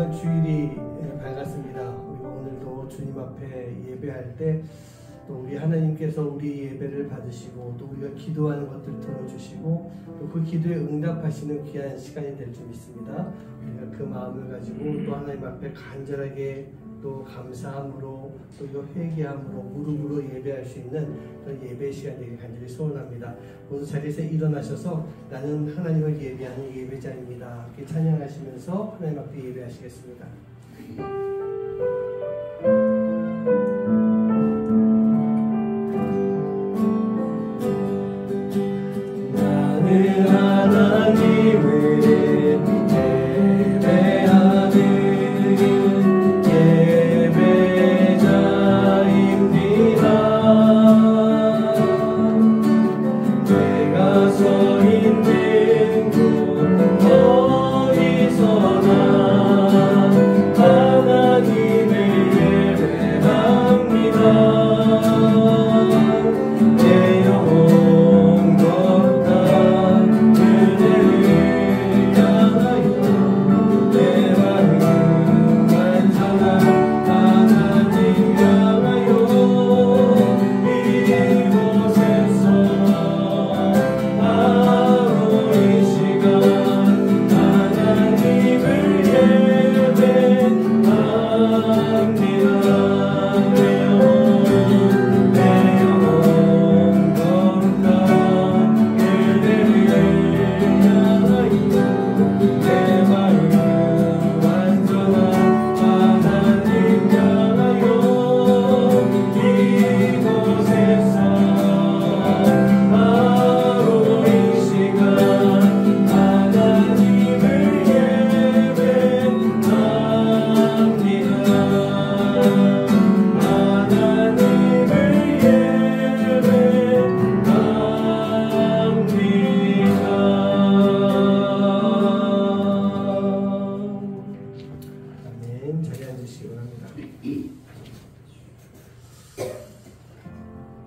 이번 주일이 밝았습니다. 우리가 오늘도 주님 앞에 예배할 때 또 우리 하나님께서 우리 예배를 받으시고 또 우리가 기도하는 것들 들어주시고 또 그 기도에 응답하시는 귀한 시간이 될 줄 믿습니다. 우리가 그 마음을 가지고 또 하나님 앞에 간절하게 또 감사함으로 또 이거 회개함으로 무릎으로 예배할 수 있는 그런 예배 시간 되길 간절히 소원합니다. 모두 자리에서 일어나셔서 나는 하나님을 예배하는 예배자입니다. 이렇게 찬양하시면서 하나님 앞에 예배하시겠습니다. 나는 하나님을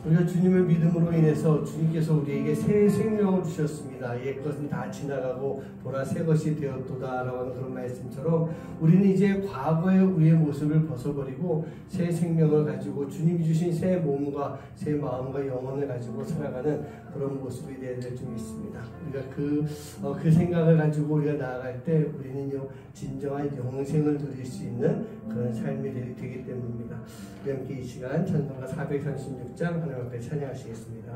우리가 주님을 믿음으로 인해서 주님께서 우리에게 새 생명을 주셨습니다. 옛것은 다 지나가고 보라 새 것이 되었도다 라고 하는 그런 말씀처럼 우리는 이제 과거의 우리의 모습을 벗어버리고 새 생명을 가지고 주님이 주신 새 몸과 새 마음과 영혼을 가지고 살아가는 그런 모습이 되어야 될 줄 믿습니다. 우리가 그 생각을 가지고 우리가 나아갈 때 우리는요 진정한 영생을 누릴 수 있는 그런 삶이 되기 때문입니다. 우리 함께 이 시간 찬송가 436장 하나님 앞에 찬양하시겠습니다.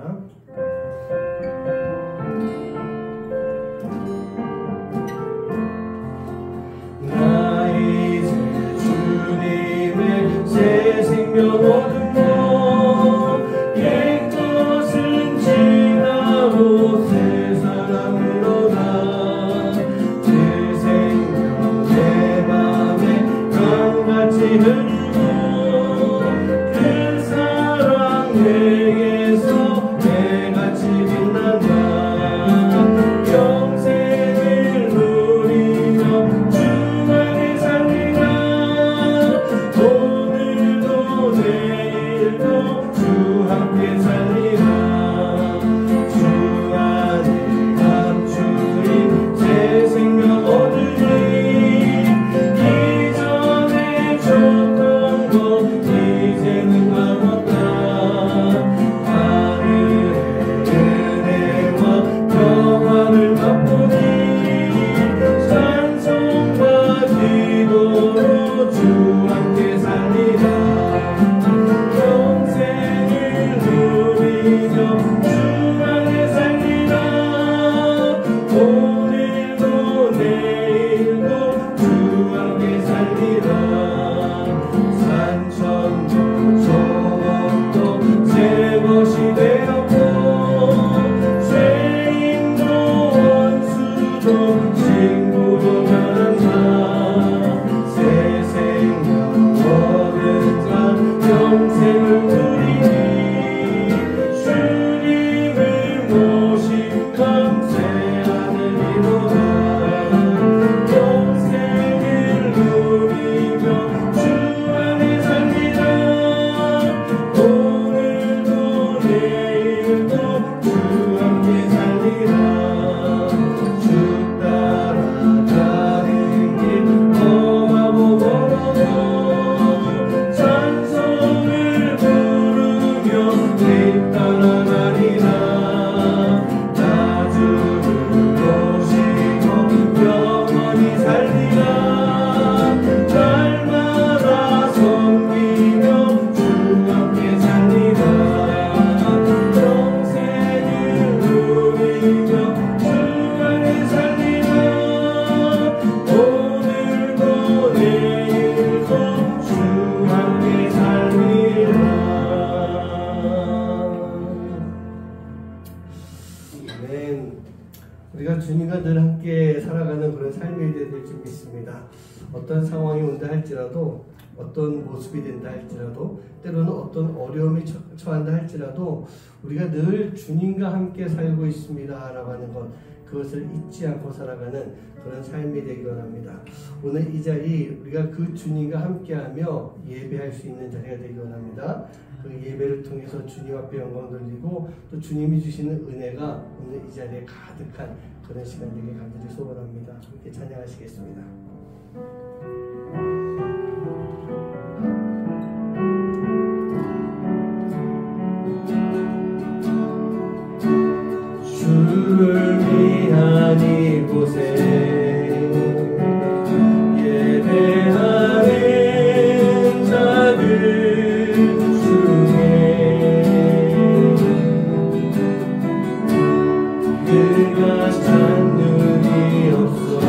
나 이제 주님의 새 생명 얻으며 옛것은 지나고 새 사람으로 나 새 생명 내 맘에 강같이 흐르고 그 사랑 내게서 내같이 빛난다. 영생을 누리며 주 안에 살리라. 오늘도 내일도 주 함께 살리라. 주 안에 감추인 새 생명 얻으니 이전에 줬던 것 이제는 감없다. 주님과 늘 함께 살아가는 그런 삶이 되야 될 줄 믿습니다. 어떤 상황이 온다 할지라도, 어떤 모습이 된다 할지라도, 때로는 어떤 어려움이 처한다 할지라도 우리가 늘 주님과 함께 살고 있습니다 라고 하는 것, 그것을 잊지 않고 살아가는 그런 삶이 되기 원합니다. 오늘 이 자리 우리가 그 주님과 함께하며 예배할 수 있는 자리가 되기 원합니다. 그 예배를 통해서 주님 앞에 영광 돌리고 또 주님이 주시는 은혜가 오늘 이 자리에 가득한 그런 시간 되길 간절히 소원합니다. 함께 찬양하시겠습니다. 주를 위한 이곳에 예배하는 자들 중에 그가 찾는 이 없어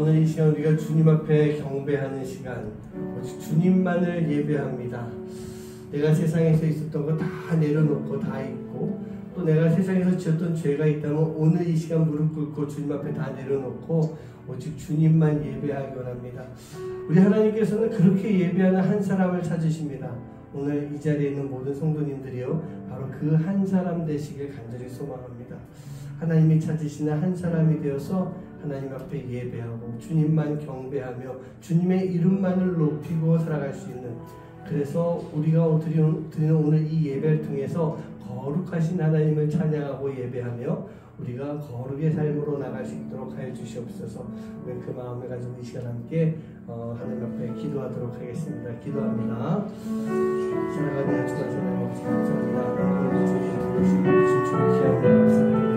오늘 이 시간 우리가 주님 앞에 경배하는 시간, 오직 주님만을 예배합니다. 내가 세상에서 있었던 거 다 내려놓고 다 잊고, 또 내가 세상에서 지었던 죄가 있다면 오늘 이 시간 무릎 꿇고 주님 앞에 다 내려놓고 오직 주님만 예배하기 원합니다. 우리 하나님께서는 그렇게 예배하는 한 사람을 찾으십니다. 오늘 이 자리에 있는 모든 성도님들이요, 바로 그 한 사람 되시길 간절히 소망합니다. 하나님이 찾으시는 한 사람이 되어서 하나님 앞에 예배하고 주님만 경배하며 주님의 이름만을 높이고 살아갈 수 있는, 그래서 우리가 드리는 오늘 이 예배를 통해서 거룩하신 하나님을 찬양하고 예배하며 우리가 거룩의 삶으로 나갈 수 있도록 하여 주시옵소서. 우리 그 마음을 가지고 이 시간 함께 하나님 앞에 기도하도록 하겠습니다. 기도합니다. 사랑하는 주가 주님 감사합니다. 오늘 주님 부르시고 진출을 기하며 감사합니다.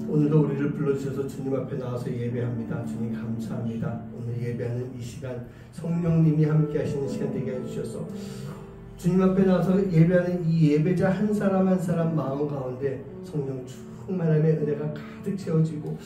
오늘도 우리를 불러주셔서 주님 앞에 나와서 예배합니다. 주님 감사합니다. 오늘 예배하는 이 시간 성령님이 함께 하시는 시간 되게 해주셔서 주님 앞에 나와서 예배하는 이 예배자 한 사람 한 사람 마음 가운데 성령 충만함의 은혜가 가득 채워지고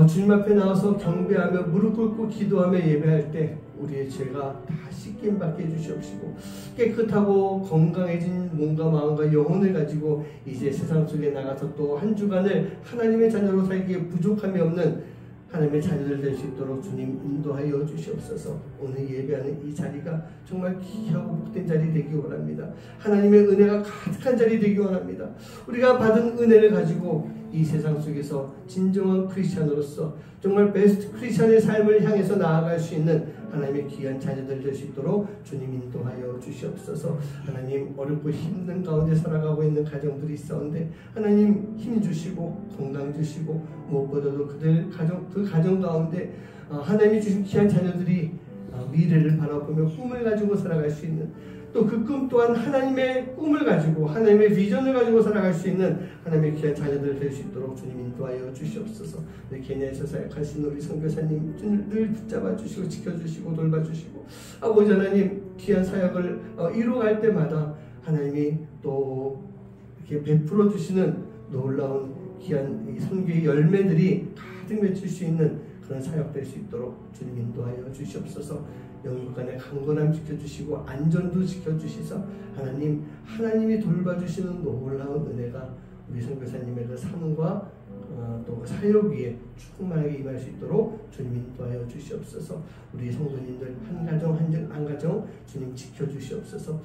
주님 앞에 나와서 경배하며 무릎 꿇고 기도하며 예배할 때 우리의 죄가 다 씻김 받게 해주시옵시고 깨끗하고 건강해진 몸과 마음과 영혼을 가지고 이제 세상 속에 나가서 또 한 주간을 하나님의 자녀로 살기에 부족함이 없는 하나님의 자녀들 될 수 있도록 주님 인도하여 주시옵소서. 오늘 예배하는 이 자리가 정말 귀하고 복된 자리 되기 원합니다. 하나님의 은혜가 가득한 자리 되기 원합니다. 우리가 받은 은혜를 가지고 이 세상 속에서 진정한 크리스찬으로서 정말 베스트 크리스찬의 삶을 향해서 나아갈 수 있는 하나님의 귀한 자녀들 될 수 있도록 주님 인도하여 주시옵소서. 하나님 어렵고 힘든 가운데 살아가고 있는 가정들이 있었는데 하나님 힘 주시고 건강 주시고 무엇보다도 그 가정 가운데 하나님이 주신 귀한 자녀들이 미래를 바라보며 꿈을 가지고 살아갈 수 있는 또 그 꿈 또한 하나님의 꿈을 가지고 하나님의 비전을 가지고 살아갈 수 있는 하나님의 귀한 자녀들 될 수 있도록 주님 인도하여 주시옵소서. 케냐에서 사역하신 우리 선교사님 늘 붙잡아 주시고 지켜주시고 돌봐주시고 아버지 하나님 귀한 사역을 이루어갈 때마다 하나님이 또 이렇게 베풀어 주시는 놀라운 귀한 이 선교의 열매들이 가득 맺힐 수 있는 그런 사역 될 수 있도록 주님 인도하여 주시옵소서. 영육간의 강건함 지켜주시고 안전도 지켜주시서 하나님이 돌봐주시는 놀라운 은혜가 우리 선교사님의 그 삶과 또 그 사역 위에 충만하게 임할 수 있도록 주님 인도하여 주시옵소서. 우리 성도님들 한 가정 한 가정 주님 지켜주시옵소서.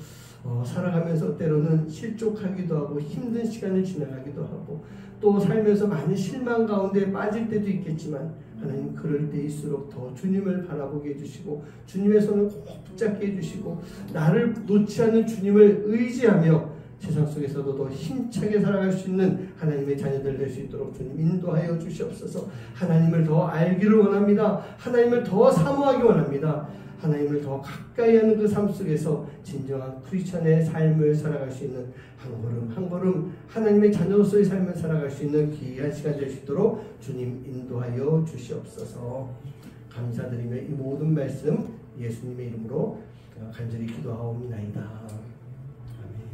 살아가면서 때로는 실족하기도 하고 힘든 시간을 지나가기도 하고 또 살면서 많은 실망 가운데 빠질 때도 있겠지만 하나님 그럴 때일수록 더 주님을 바라보게 해주시고 주님의 손을 꼭 붙잡게 해주시고 나를 놓지 않는 주님을 의지하며 세상 속에서도 더 힘차게 살아갈 수 있는 하나님의 자녀들 될 수 있도록 주님 인도하여 주시옵소서. 하나님을 더 알기를 원합니다. 하나님을 더 사모하기 원합니다. 하나님을 더 가까이 하는 그 삶 속에서 진정한 크리스천의 삶을 살아갈 수 있는 한 걸음 한 걸음 하나님의 자녀로서의 삶을 살아갈 수 있는 귀한 시간 될 수 있도록 주님 인도하여 주시옵소서. 감사드리며 이 모든 말씀 예수님의 이름으로 간절히 기도하옵나이다. 아멘.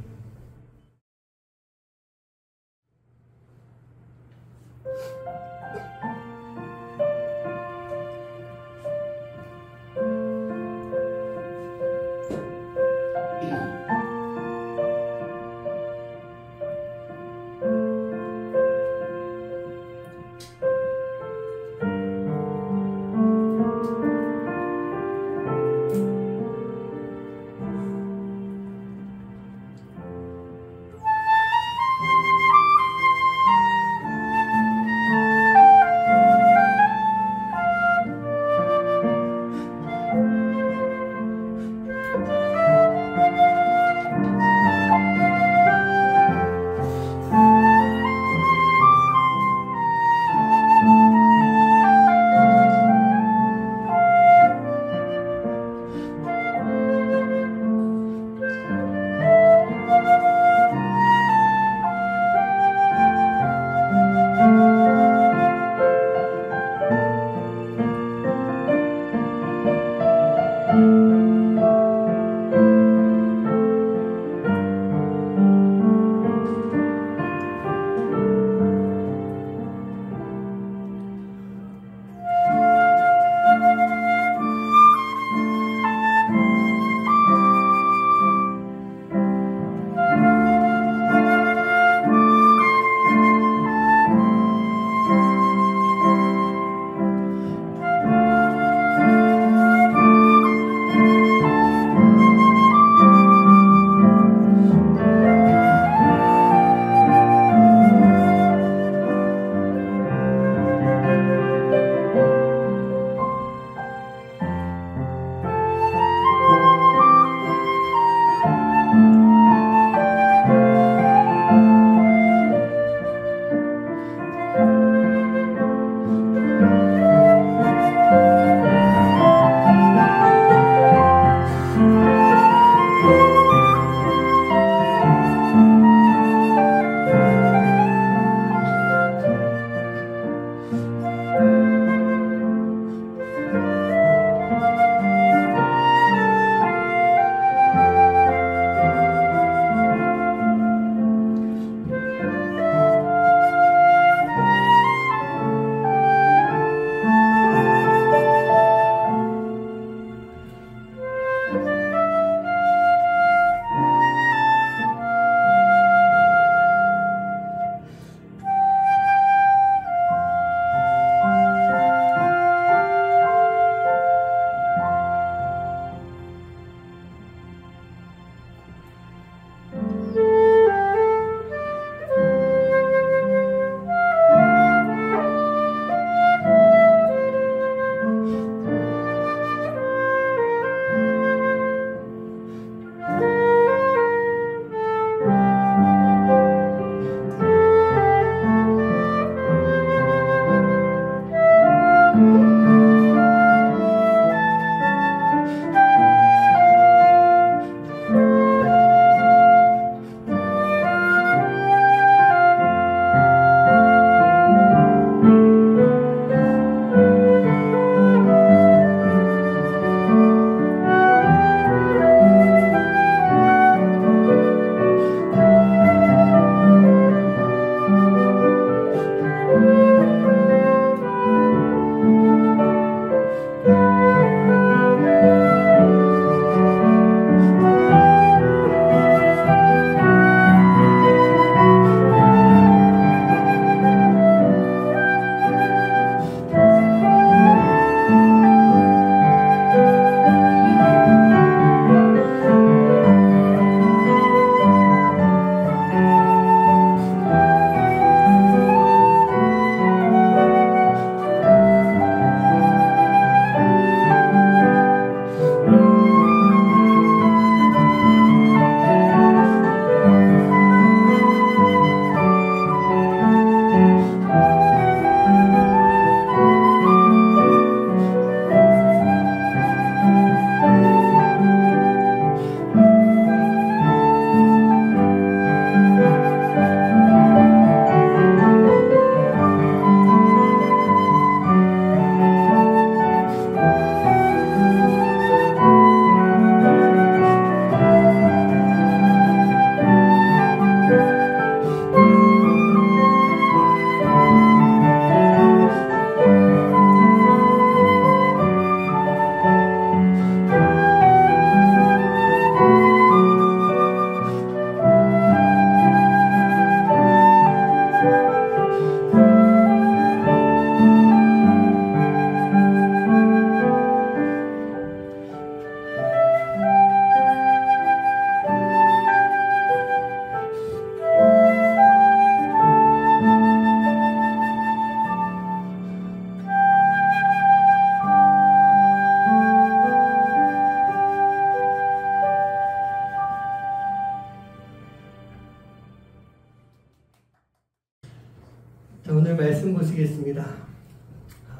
오늘 말씀 보시겠습니다.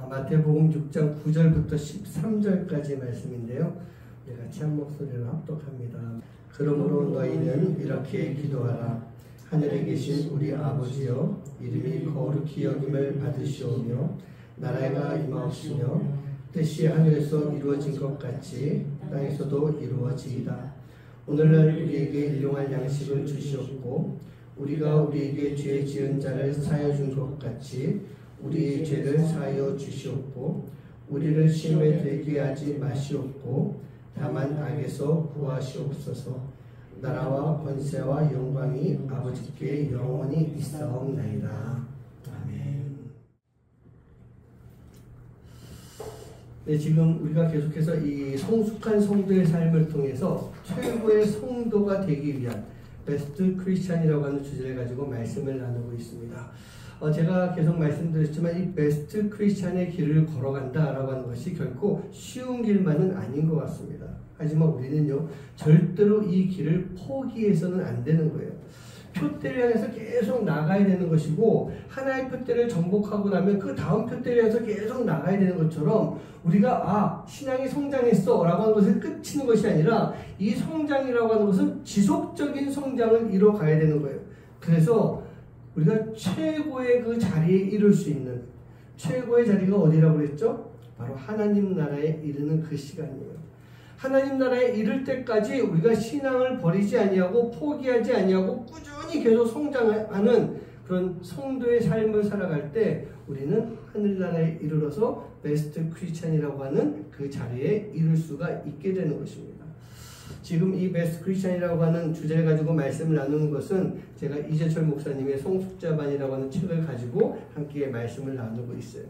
마태복음 6장 9절부터 13절까지 말씀인데요. 우리 같이 한 목소리로 합독합니다. 그러므로 너희는 이렇게 기도하라. 하늘에 계신 우리 아버지여, 이름이 거룩히 여김을 받으시오며 나라가 임하옵시며 뜻이 하늘에서 이루어진 것 같이 땅에서도 이루어지이다. 오늘날 우리에게 일용할 양식을 주시옵고 우리가 우리에게 죄 지은 자를 사하여 준 것 같이 우리의 죄를 사하여 주시옵고 우리를 시험에 들게 하지 마시옵고 다만 악에서 구하시옵소서. 나라와 권세와 영광이 아버지께 영원히 있사옵나이다. 아멘. 네, 지금 우리가 계속해서 이 성숙한 성도의 삶을 통해서 최고의 성도가 되기 위한 베스트 크리스찬이라고 하는 주제를 가지고 말씀을 나누고 있습니다. 제가 계속 말씀드렸지만 이 베스트 크리스찬의 길을 걸어간다라고 하는 것이 결코 쉬운 길만은 아닌 것 같습니다. 하지만 우리는요, 절대로 이 길을 포기해서는 안 되는 거예요. 표대를 향해서 계속 나가야 되는 것이고, 하나의 표대를 정복하고 나면 그 다음 표대를 향해서 계속 나가야 되는 것처럼 우리가 신앙이 성장했어 라고 하는 것을 끝이는 것이 아니라 이 성장이라고 하는 것은 지속적인 성장을 이뤄가야 되는 거예요. 그래서 우리가 최고의 그 자리에 이룰 수 있는 최고의 자리가 어디라고 그랬죠? 바로 하나님 나라에 이르는 그 시간이에요. 하나님 나라에 이를 때까지 우리가 신앙을 버리지 아니하고 포기하지 아니하고 꾸준히 계속 성장하는 그런 성도의 삶을 살아갈 때 우리는 하늘나라에 이르러서 베스트 크리스찬이라고 하는 그 자리에 이룰 수가 있게 되는 것입니다. 지금 이 베스트 크리스찬이라고 하는 주제를 가지고 말씀을 나누는 것은 제가 이재철 목사님의 성숙자반이라고 하는 책을 가지고 함께 말씀을 나누고 있어요.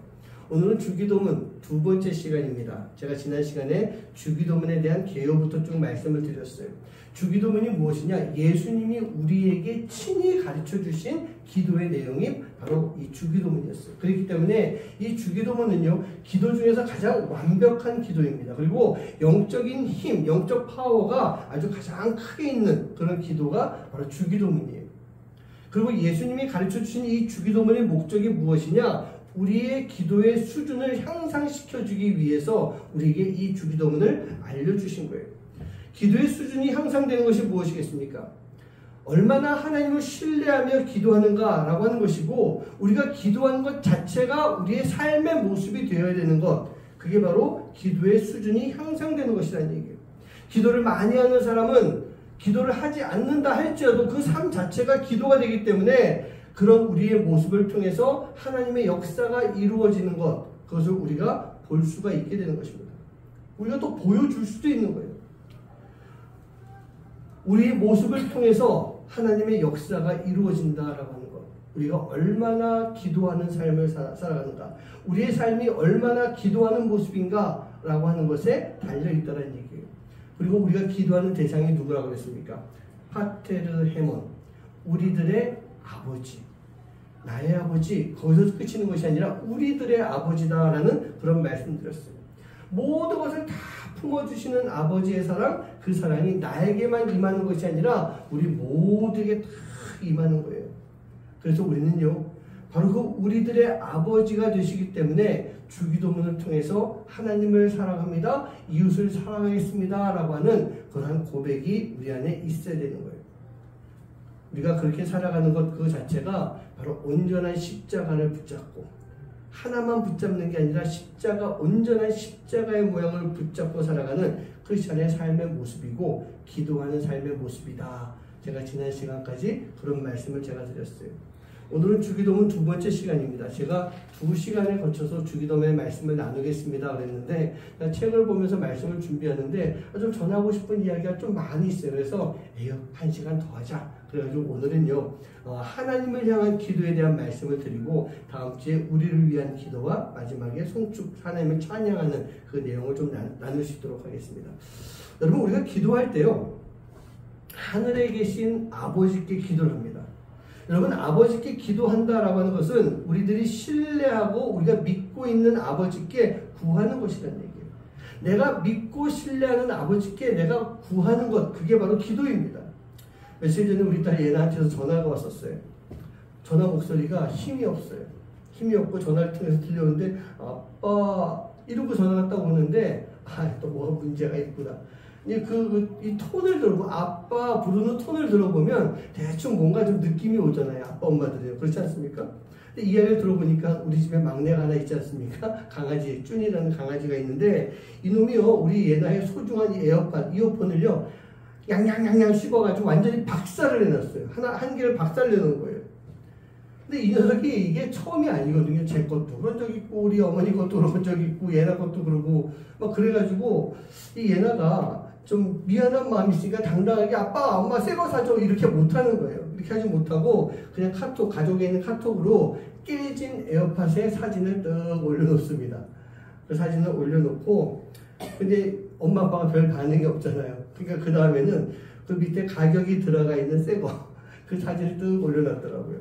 오늘은 주기도문 두 번째 시간입니다. 제가 지난 시간에 주기도문에 대한 개요부터 쭉 말씀을 드렸어요. 주기도문이 무엇이냐? 예수님이 우리에게 친히 가르쳐 주신 기도의 내용이 바로 이 주기도문이었어요. 그렇기 때문에 이 주기도문은요, 기도 중에서 가장 완벽한 기도입니다. 그리고 영적인 힘, 영적 파워가 아주 가장 크게 있는 그런 기도가 바로 주기도문이에요. 그리고 예수님이 가르쳐 주신 이 주기도문의 목적이 무엇이냐? 우리의 기도의 수준을 향상시켜주기 위해서 우리에게 이 주기도문을 알려주신 거예요. 기도의 수준이 향상되는 것이 무엇이겠습니까? 얼마나 하나님을 신뢰하며 기도하는가라고 하는 것이고, 우리가 기도하는 것 자체가 우리의 삶의 모습이 되어야 되는 것, 그게 바로 기도의 수준이 향상되는 것이라는 얘기예요. 기도를 많이 하는 사람은 기도를 하지 않는다 할지라도 그 삶 자체가 기도가 되기 때문에 그런 우리의 모습을 통해서 하나님의 역사가 이루어지는 것, 그것을 우리가 볼 수가 있게 되는 것입니다. 우리가 또 보여줄 수도 있는 거예요. 우리의 모습을 통해서 하나님의 역사가 이루어진다라고 하는 것, 우리가 얼마나 기도하는 삶을 살아가는가, 우리의 삶이 얼마나 기도하는 모습인가 라고 하는 것에 달려있다는 얘기예요. 그리고 우리가 기도하는 대상이 누구라고 그랬습니까? 파테르 헤몬, 우리들의 아버지, 나의 아버지, 거기서 끝이는 것이 아니라 우리들의 아버지다라는 그런 말씀 드렸어요. 모든 것을 다 품어주시는 아버지의 사랑, 그 사랑이 나에게만 임하는 것이 아니라 우리 모두에게 다 임하는 거예요. 그래서 우리는요, 바로 그 우리들의 아버지가 되시기 때문에 주기도문을 통해서 하나님을 사랑합니다, 이웃을 사랑하겠습니다 라고 하는 그러한 고백이 우리 안에 있어야 되는 거예요. 우리가 그렇게 살아가는 것 그 자체가 바로 온전한 십자가를 붙잡고, 하나만 붙잡는 게 아니라 온전한 십자가의 모양을 붙잡고 살아가는 크리스찬의 삶의 모습이고 기도하는 삶의 모습이다. 제가 지난 시간까지 그런 말씀을 제가 드렸어요. 오늘은 주기도문 두 번째 시간입니다. 제가 2시간에 거쳐서 주기도문의 말씀을 나누겠습니다 그랬는데, 책을 보면서 말씀을 준비하는데 좀 전하고 싶은 이야기가 좀 많이 있어요. 그래서 1시간 더 하자. 그래가지고 오늘은요, 하나님을 향한 기도에 대한 말씀을 드리고, 다음 주에 우리를 위한 기도와 마지막에 송축 하나님을 찬양하는 그 내용을 좀 나눌 수 있도록 하겠습니다. 여러분, 우리가 기도할 때요, 하늘에 계신 아버지께 기도를 합니다. 여러분, 아버지께 기도한다라고 하는 것은 우리들이 신뢰하고 우리가 믿고 있는 아버지께 구하는 것이라는 얘기예요. 내가 믿고 신뢰하는 아버지께 내가 구하는 것, 그게 바로 기도입니다. 며칠 전에 우리 딸 예나한테서 전화가 왔었어요. 전화 목소리가 힘이 없어요. 힘이 없고 전화를 통해서 들려오는데 아빠 이러고 전화가 딱 오는데 또 뭐가 문제가 있구나. 이 톤을 들어보면 아빠 부르는 톤을 들어보면 대충 뭔가 좀 느낌이 오잖아요. 아빠 엄마들이요. 그렇지 않습니까? 근데 이야기를 들어보니까 우리 집에 막내가 하나 있지 않습니까? 강아지 쭌이라는 강아지가 있는데 이놈이요 우리 얘나의 소중한 에어팟 이어폰을요 양양양양 씹어가지고 완전히 박살을 내놨어요. 한 개를 박살 내놓은 거예요. 근데 이 녀석이 이게 처음이 아니거든요. 제 것도 그런 적 있고 우리 어머니 것도 그런 적 있고 얘나 것도 그러고 막 그래가지고 이 얘나가 좀 미안한 마음이 있으니까 당당하게 아빠 엄마 새 거 사줘 이렇게 못하는 거예요. 이렇게 하지 못하고 그냥 카톡 가족에 있는 카톡으로 깨진 에어팟에 사진을 딱 올려놓습니다. 그 사진을 올려놓고 근데 엄마 아빠가 별 반응이 없잖아요. 그러니까 그 다음에는 그 밑에 가격이 들어가 있는 새 거 그 사진을 딱 올려놨더라고요.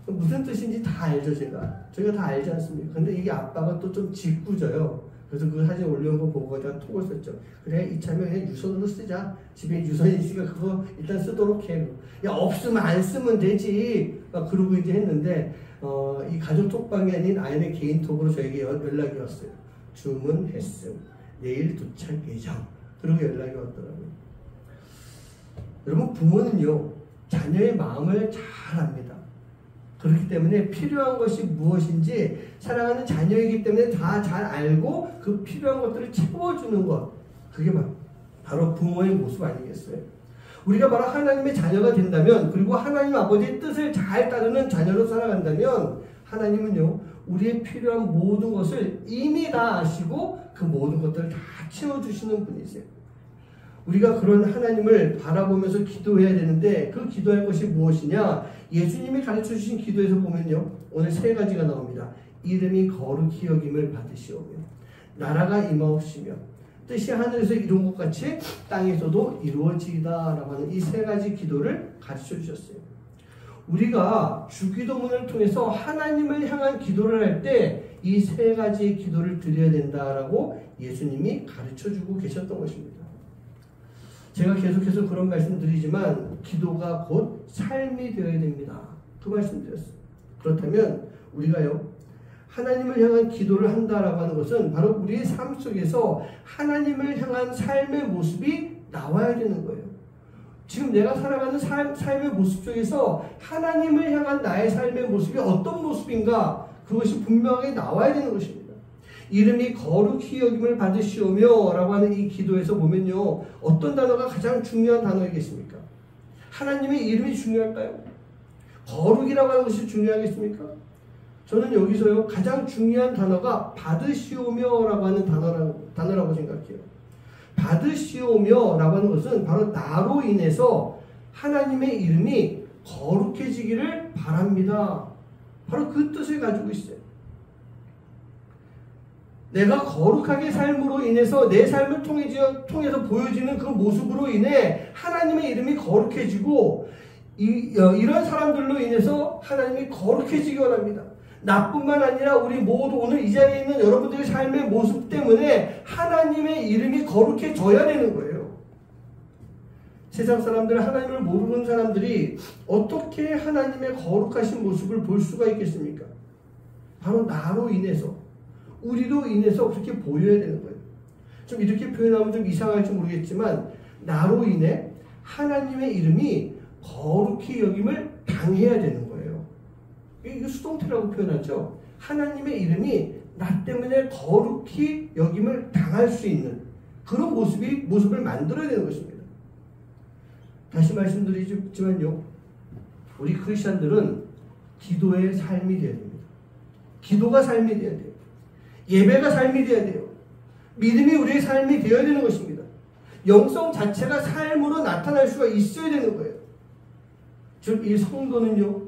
무슨 뜻인지 다 알죠, 저희가 다 알지 않습니까? 근데 이게 아빠가 또 좀 짓궂어요. 그래서 그 사진 올려놓은 거 보고 제가 톡을 썼죠. 그래, 이참에 그냥 유선으로 쓰자. 집에 유선이 있으니까 그거 일단 쓰도록 해. 야, 없으면 안 쓰면 되지. 막 그러고 이제 했는데, 이 가족 톡방이 아닌 아이의 개인 톡으로 저에게 연락이 왔어요. 주문했음. 내일 도착 예정. 그러고 연락이 왔더라고요. 여러분, 부모는요, 자녀의 마음을 잘 압니다. 그렇기 때문에 필요한 것이 무엇인지 사랑하는 자녀이기 때문에 다 잘 알고 그 필요한 것들을 채워주는 것, 그게 바로 부모의 모습 아니겠어요? 우리가 바로 하나님의 자녀가 된다면, 그리고 하나님 아버지의 뜻을 잘 따르는 자녀로 살아간다면 하나님은요 우리의 필요한 모든 것을 이미 다 아시고 그 모든 것들을 다 채워주시는 분이세요. 우리가 그런 하나님을 바라보면서 기도해야 되는데 그 기도할 것이 무엇이냐? 예수님이 가르쳐 주신 기도에서 보면요 오늘 세 가지가 나옵니다. 이름이 거룩히 여김을 받으시오며 나라가 임하옵시며 뜻이 하늘에서 이룬 것 같이 땅에서도 이루어지이다 라고 하는 이 세 가지 기도를 가르쳐 주셨어요. 우리가 주기도문을 통해서 하나님을 향한 기도를 할 때 이 세 가지의 기도를 드려야 된다라고 예수님이 가르쳐 주고 계셨던 것입니다. 제가 계속해서 그런 말씀 드리지만 기도가 곧 삶이 되어야 됩니다. 그 말씀 드렸어요. 그렇다면 우리가요 하나님을 향한 기도를 한다라고 하는 것은 바로 우리의 삶 속에서 하나님을 향한 삶의 모습이 나와야 되는 거예요. 지금 내가 살아가는 삶의 모습 속에서 하나님을 향한 나의 삶의 모습이 어떤 모습인가 그것이 분명하게 나와야 되는 것입니다. 이름이 거룩히 여김을 받으시오며 라고 하는 이 기도에서 보면요 어떤 단어가 가장 중요한 단어이겠습니까? 하나님의 이름이 중요할까요? 거룩이라고 하는 것이 중요하겠습니까? 저는 여기서요 가장 중요한 단어가 받으시오며 라고 하는 단어라고 생각해요. 받으시오며 라고 하는 것은 바로 나로 인해서 하나님의 이름이 거룩해지기를 바랍니다. 바로 그 뜻을 가지고 있어요. 내가 거룩하게 삶으로 인해서 내 삶을 통해서 보여지는 그 모습으로 인해 하나님의 이름이 거룩해지고 이런 사람들로 인해서 하나님이 거룩해지기 원합니다. 나뿐만 아니라 우리 모두 오늘 이 자리에 있는 여러분들의 삶의 모습 때문에 하나님의 이름이 거룩해져야 되는 거예요. 세상 사람들, 하나님을 모르는 사람들이 어떻게 하나님의 거룩하신 모습을 볼 수가 있겠습니까? 바로 나로 인해서 우리로 인해서 그렇게 보여야 되는 거예요. 좀 이렇게 표현하면 좀 이상할지 모르겠지만 나로 인해 하나님의 이름이 거룩히 여김을 당해야 되는 거예요. 이게 수동태라고 표현하죠. 하나님의 이름이 나 때문에 거룩히 여김을 당할 수 있는 그런 모습을 만들어야 되는 것입니다. 다시 말씀드리지만요. 우리 크리스천들은 기도의 삶이 되어야 됩니다. 기도가 삶이 되어야 돼요. 예배가 삶이 되어야 돼요. 믿음이 우리의 삶이 되어야 되는 것입니다. 영성 자체가 삶으로 나타날 수가 있어야 되는 거예요. 즉 이 성도는요.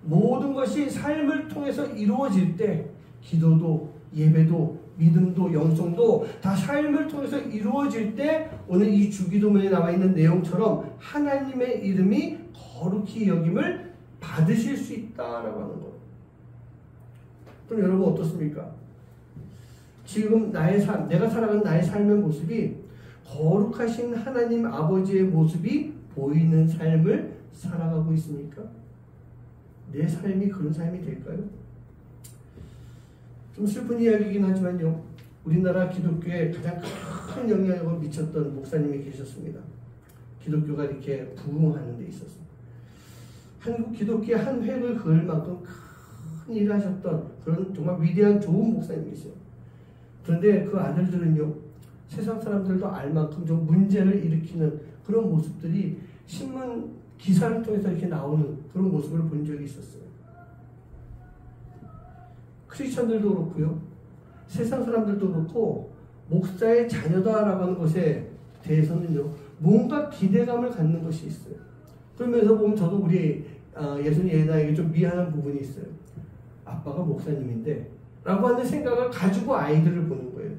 모든 것이 삶을 통해서 이루어질 때 기도도 예배도 믿음도 영성도 다 삶을 통해서 이루어질 때 오늘 이 주기도문에 나와 있는 내용처럼 하나님의 이름이 거룩히 여김을 받으실 수 있다라고 하는 거예요. 그럼 여러분 어떻습니까? 지금 나의 삶, 내가 살아가는 나의 삶의 모습이 거룩하신 하나님 아버지의 모습이 보이는 삶을 살아가고 있습니까? 내 삶이 그런 삶이 될까요? 좀 슬픈 이야기이긴 하지만요. 우리나라 기독교에 가장 큰 영향력을 미쳤던 목사님이 계셨습니다. 기독교가 이렇게 부흥하는 데 있었습니다. 한국 기독교의 한 획을 그을 만큼 큰 일을 하셨던 그런 정말 위대한 좋은 목사님이세요. 그런데 그 아들들은요, 세상 사람들도 알 만큼 좀 문제를 일으키는 그런 모습들이 신문 기사를 통해서 이렇게 나오는 그런 모습을 본 적이 있었어요. 크리스천들도 그렇고요, 세상 사람들도 그렇고 목사의 자녀다라고 하는 것에 대해서는요, 뭔가 기대감을 갖는 것이 있어요. 그러면서 보면 저도 우리 예순이 애나에게 좀 미안한 부분이 있어요. 아빠가 목사님인데 라고 하는 생각을 가지고 아이들을 보는 거예요.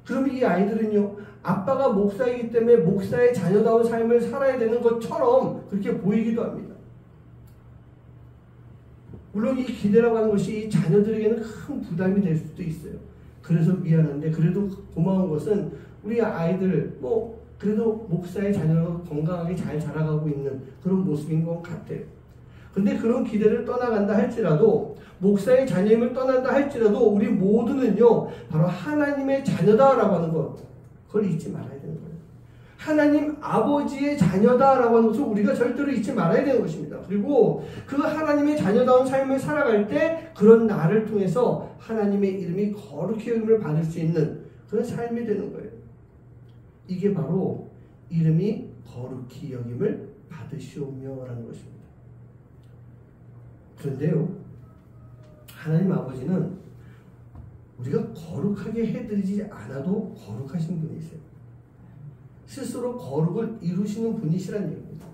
그러면 이 아이들은요, 아빠가 목사이기 때문에 목사의 자녀다운 삶을 살아야 되는 것처럼 그렇게 보이기도 합니다. 물론 이 기대라고 하는 것이 이 자녀들에게는 큰 부담이 될 수도 있어요. 그래서 미안한데, 그래도 고마운 것은 우리 아이들 그래도 목사의 자녀로 건강하게 잘 자라가고 있는 그런 모습인 것 같아요. 근데 그런 기대를 떠나간다 할지라도, 목사의 자녀임을 떠난다 할지라도 우리 모두는요, 바로 하나님의 자녀다라고 하는 것, 그걸 잊지 말아야 되는 거예요. 하나님 아버지의 자녀다라고 하는 것을 우리가 절대로 잊지 말아야 되는 것입니다. 그리고 그 하나님의 자녀다운 삶을 살아갈 때 그런 나를 통해서 하나님의 이름이 거룩히 여김을 받을 수 있는 그런 삶이 되는 거예요. 이게 바로 이름이 거룩히 여김을 받으시오며라는 것입니다. 그런데요, 하나님 아버지는 우리가 거룩하게 해드리지 않아도 거룩하신 분이세요. 스스로 거룩을 이루시는 분이시란 얘기입니다.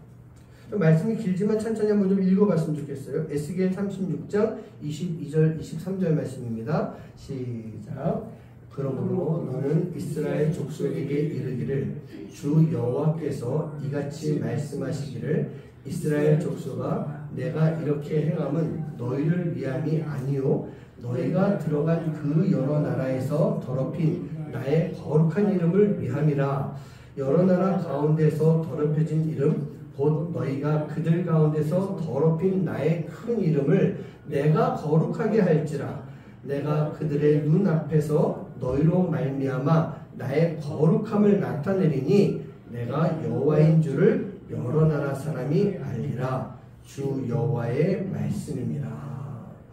말씀이 길지만 천천히 한번 좀 읽어봤으면 좋겠어요. 에스겔 36장 22절 23절 말씀입니다. 시작. 그러므로 너는 이스라엘 족속에게 이르기를, 주 여호와께서 이같이 말씀하시기를, 이스라엘 족속아, 내가 이렇게 행함은 너희를 위함이 아니요 너희가 들어간 그 여러 나라에서 더럽힌 나의 거룩한 이름을 위함이라. 여러 나라 가운데서 더럽혀진 이름, 곧 너희가 그들 가운데서 더럽힌 나의 큰 이름을 내가 거룩하게 할지라. 내가 그들의 눈앞에서 너희로 말미암아 나의 거룩함을 나타내리니 내가 여호와인 줄을 여러 나라 사람이 알리라. 주 여호와의 말씀입니다.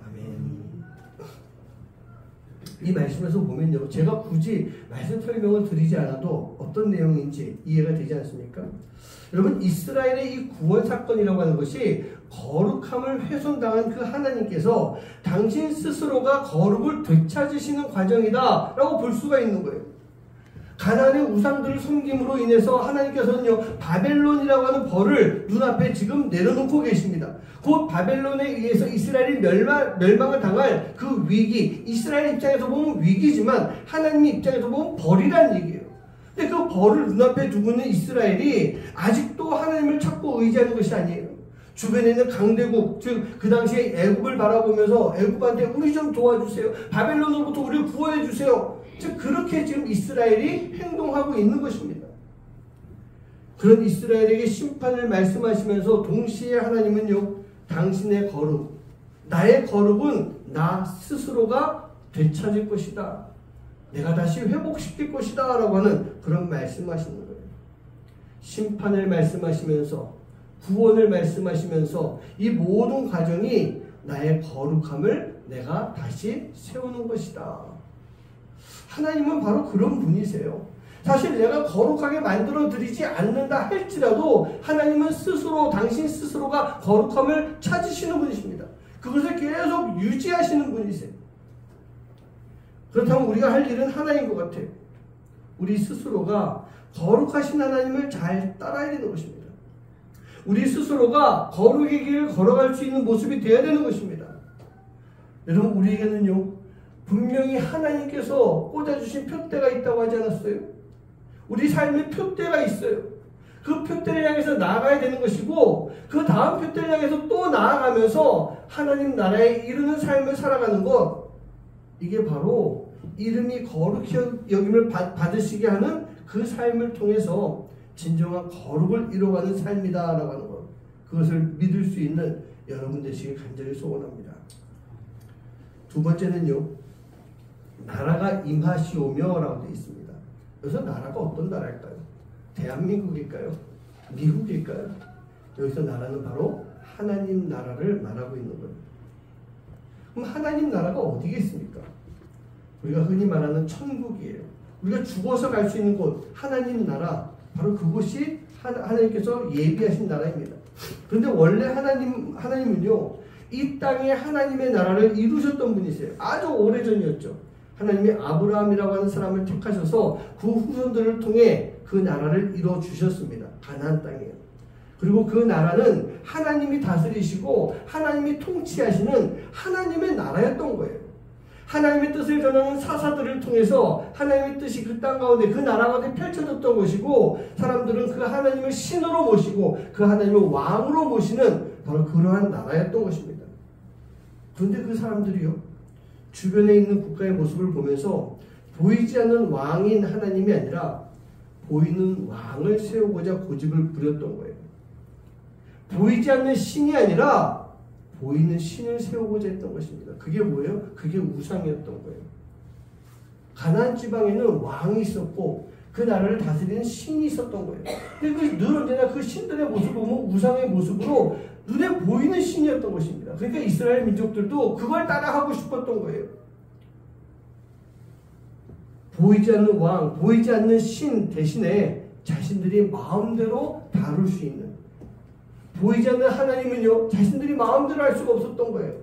아멘. 이 말씀에서 보면요, 제가 굳이 말씀 설명을 드리지 않아도 어떤 내용인지 이해가 되지 않습니까? 여러분, 이스라엘의 이 구원 사건이라고 하는 것이 거룩함을 훼손당한 그 하나님께서 당신 스스로가 거룩을 되찾으시는 과정이다 라고 볼 수가 있는 거예요. 가나안의 우상들을 섬김으로 인해서 하나님께서는요, 바벨론이라고 하는 벌을 눈앞에 지금 내려놓고 계십니다. 곧 바벨론에 의해서 이스라엘이 멸망을 당할 그 위기, 이스라엘 입장에서 보면 위기지만 하나님 입장에서 보면 벌이라는 얘기예요. 근데 그 벌을 눈앞에 두고 있는 이스라엘이 아직도 하나님을 찾고 의지하는 것이 아니에요. 주변에 있는 강대국, 즉 그 당시에 애굽을 바라보면서 애굽한테 우리 좀 도와주세요, 바벨론으로부터 우리를 구원해 주세요, 즉 그렇게 지금 이스라엘이 행동하고 있는 것입니다. 그런 이스라엘에게 심판을 말씀하시면서 동시에 하나님은요, 당신의 거룩, 나의 거룩은 나 스스로가 되찾을 것이다, 내가 다시 회복시킬 것이다 라고 하는 그런 말씀하시는 거예요. 심판을 말씀하시면서, 구원을 말씀하시면서 이 모든 과정이 나의 거룩함을 내가 다시 세우는 것이다. 하나님은 바로 그런 분이세요. 사실 내가 거룩하게 만들어 드리지 않는다 할지라도 하나님은 스스로, 당신 스스로가 거룩함을 찾으시는 분이십니다. 그것을 계속 유지하시는 분이세요. 그렇다면 우리가 할 일은 하나인 것 같아요. 우리 스스로가 거룩하신 하나님을 잘 따라야 되는 것입니다. 우리 스스로가 거룩의 길을 걸어갈 수 있는 모습이 되어야 되는 것입니다. 여러분, 우리에게는요, 분명히 하나님께서 꽂아주신 표대가 있다고 하지 않았어요? 우리 삶에 표대가 있어요. 그 표대를 향해서 나아가야 되는 것이고, 그 다음 표대를 향해서 또 나아가면서 하나님 나라에 이르는 삶을 살아가는 것, 이게 바로 이름이 거룩히 여김을 받으시게 하는 그 삶을 통해서 진정한 거룩을 이루어가는 삶이다 라고 하는 것, 그것을 믿을 수 있는 여러분 되시길 간절히 소원합니다. 두 번째는요, 나라가 임하시오며 라고 되어 있습니다. 여기서 나라가 어떤 나라일까요? 대한민국일까요? 미국일까요? 여기서 나라는 바로 하나님 나라를 말하고 있는 거예요. 그럼 하나님 나라가 어디겠습니까? 우리가 흔히 말하는 천국이에요. 우리가 죽어서 갈 수 있는 곳, 하나님 나라, 바로 그곳이 하나님께서 예비하신 나라입니다. 그런데 원래 하나님은요, 이 땅에 하나님의 나라를 이루셨던 분이세요. 아주 오래전이었죠. 하나님이 아브라함이라고 하는 사람을 택하셔서 그 후손들을 통해 그 나라를 이루어주셨습니다. 가나안 땅이에요. 그리고 그 나라는 하나님이 다스리시고 하나님이 통치하시는 하나님의 나라였던 거예요. 하나님의 뜻을 전하는 사사들을 통해서 하나님의 뜻이 그 땅 가운데 그 나라 가운데 펼쳐졌던 것이고, 사람들은 그 하나님을 신으로 모시고 그 하나님을 왕으로 모시는 바로 그러한 나라였던 것입니다. 그런데 그 사람들이요, 주변에 있는 국가의 모습을 보면서 보이지 않는 왕인 하나님이 아니라 보이는 왕을 세우고자 고집을 부렸던 거예요. 보이지 않는 신이 아니라 보이는 신을 세우고자 했던 것입니다. 그게 뭐예요? 그게 우상이었던 거예요. 가나안 지방에는 왕이 있었고 그 나라를 다스리는 신이 있었던 거예요. 근데 늘 언제나 그 신들의 모습을 보면 우상의 모습으로 눈에 보이는 신이었던 것입니다. 그러니까 이스라엘 민족들도 그걸 따라하고 싶었던 거예요. 보이지 않는 왕, 보이지 않는 신 대신에 자신들이 마음대로 다룰 수 있는, 보이지 않는 하나님은요, 자신들이 마음대로 할 수가 없었던 거예요.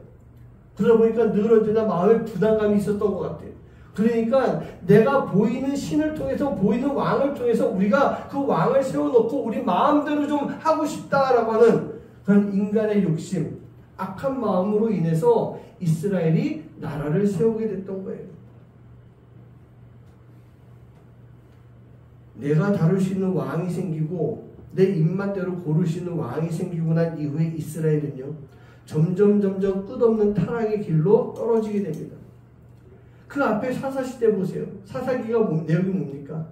그러다 보니까 늘 언제나 마음에 부담감이 있었던 것 같아요. 그러니까 내가 보이는 신을 통해서, 보이는 왕을 통해서 우리가 그 왕을 세워놓고 우리 마음대로 좀 하고 싶다라고 하는 그런 인간의 욕심, 악한 마음으로 인해서 이스라엘이 나라를 세우게 됐던 거예요. 내가 다룰 수 있는 왕이 생기고 내 입맛대로 고를 수 있는 왕이 생기고 난 이후에 이스라엘은요, 점점 끝없는 타락의 길로 떨어지게 됩니다. 그 앞에 사사시대 보세요. 사사기가 내용이 뭡니까?